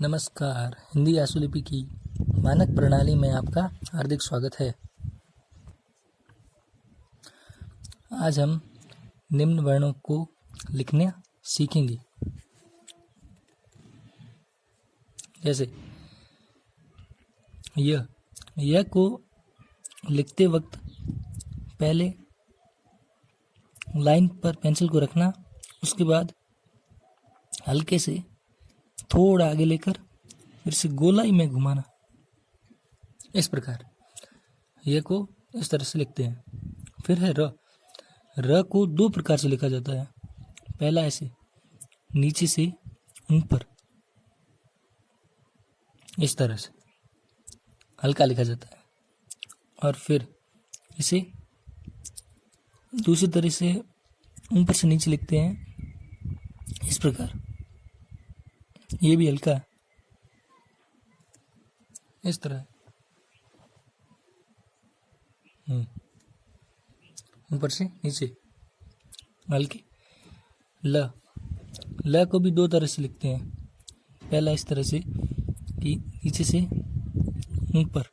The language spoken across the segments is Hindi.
नमस्कार। हिंदी आशुलिपि की मानक प्रणाली में आपका हार्दिक स्वागत है। आज हम निम्न वर्णों को लिखना सीखेंगे। जैसे यह को लिखते वक्त पहले लाइन पर पेंसिल को रखना, उसके बाद हल्के से थोड़ा आगे लेकर फिर से गोलाई में घुमाना। इस प्रकार यह को इस तरह से लिखते हैं। फिर है र को दो प्रकार से लिखा जाता है। पहला ऐसे नीचे से ऊपर, इस तरह से हल्का लिखा जाता है, और फिर इसे दूसरी तरह से ऊपर से नीचे लिखते हैं, इस प्रकार। ये भी हल्का इस तरह ऊपर से नीचे हल्के। ल को भी दो तरह से लिखते हैं। पहला इस तरह से कि नीचे से ऊपर,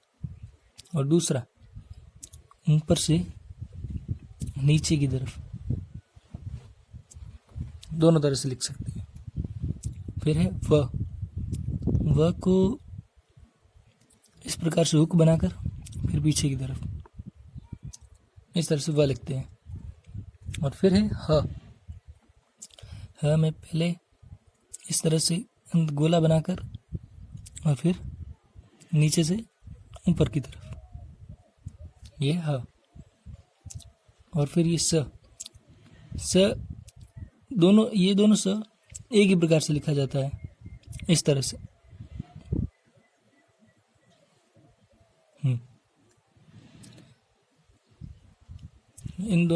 और दूसरा ऊपर से नीचे की तरफ। दोनों तरह से लिख सकते हैं। फिर है व को इस प्रकार से हुक बनाकर फिर पीछे की तरफ, इस तरह से व लिखते हैं। और फिर है ह में पहले इस तरह से गोला बनाकर और फिर नीचे से ऊपर की तरफ, ये ह। और फिर ये स ये दोनों स एक ही प्रकार से लिखा जाता है, इस तरह से। इन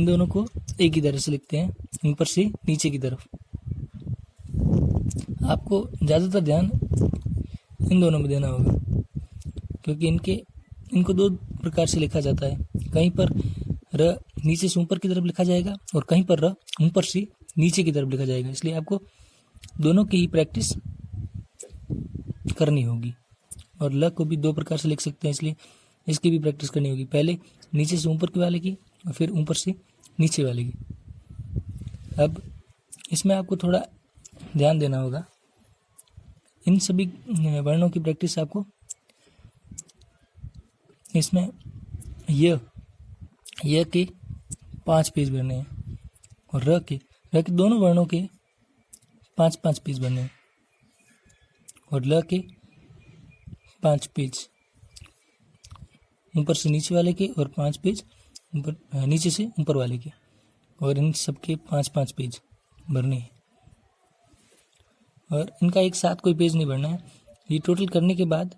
दोनों को एक ही तरह से लिखते हैं, ऊपर से नीचे की तरफ। आपको ज़्यादातर ध्यान इन दोनों में देना होगा, क्योंकि इनको दो प्रकार से लिखा जाता है। कहीं पर र नीचे से ऊपर की तरफ लिखा जाएगा और कहीं पर र ऊपर से नीचे की तरफ लिखा जाएगा। इसलिए आपको दोनों की ही प्रैक्टिस करनी होगी। और ल को भी दो प्रकार से लिख सकते हैं, इसलिए इसकी भी प्रैक्टिस करनी होगी। पहले नीचे से ऊपर के वाले की और फिर ऊपर से नीचे वाले की। अब इसमें आपको थोड़ा ध्यान देना होगा। इन सभी वर्णों की प्रैक्टिस आपको इसमें य के 5 पेज भरने हैं, और र के दोनों वर्णों के 5-5 पेज भरने हैं, और ल के 5 पेज ऊपर से नीचे वाले के, और 5 पेज ऊपर नीचे से ऊपर वाले के, और इन सबके 5-5 पेज भरने हैं। और इनका एक साथ कोई पेज नहीं भरना है। ये टोटल करने के बाद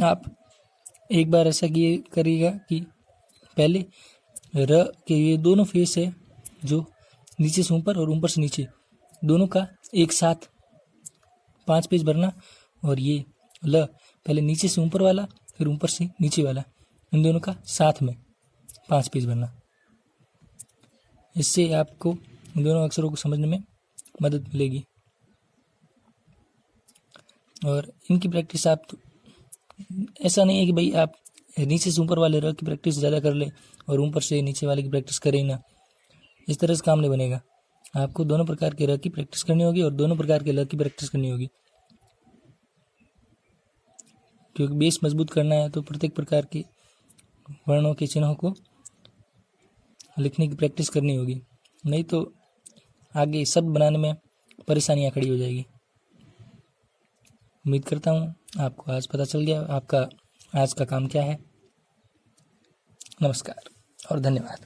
आप एक बार ऐसा करिएगा कि पहले र के ये दोनों फेस है, जो नीचे से ऊपर और ऊपर से नीचे, दोनों का एक साथ 5 पेज भरना। और ये ल पहले नीचे से ऊपर वाला फिर ऊपर से नीचे वाला, इन दोनों का साथ में 5 पेज भरना। इससे आपको इन दोनों अक्षरों को समझने में मदद मिलेगी। और इनकी प्रैक्टिस आप ऐसा नहीं है कि भाई आप नीचे से ऊपर वाले र की प्रैक्टिस ज़्यादा कर ले और ऊपर से नीचे वाले की प्रैक्टिस करें ना। इस तरह से काम नहीं बनेगा। आपको दोनों प्रकार के र की प्रैक्टिस करनी होगी और दोनों प्रकार के ल की प्रैक्टिस करनी होगी, क्योंकि बेस मजबूत करना है तो प्रत्येक प्रकार के वर्णों के चिन्हों को लिखने की प्रैक्टिस करनी होगी। नहीं तो आगे शब्द बनाने में परेशानियां खड़ी हो जाएगी। उम्मीद करता हूँ आपको आज पता चल गया आपका आज का काम क्या है। नमस्कार और धन्यवाद।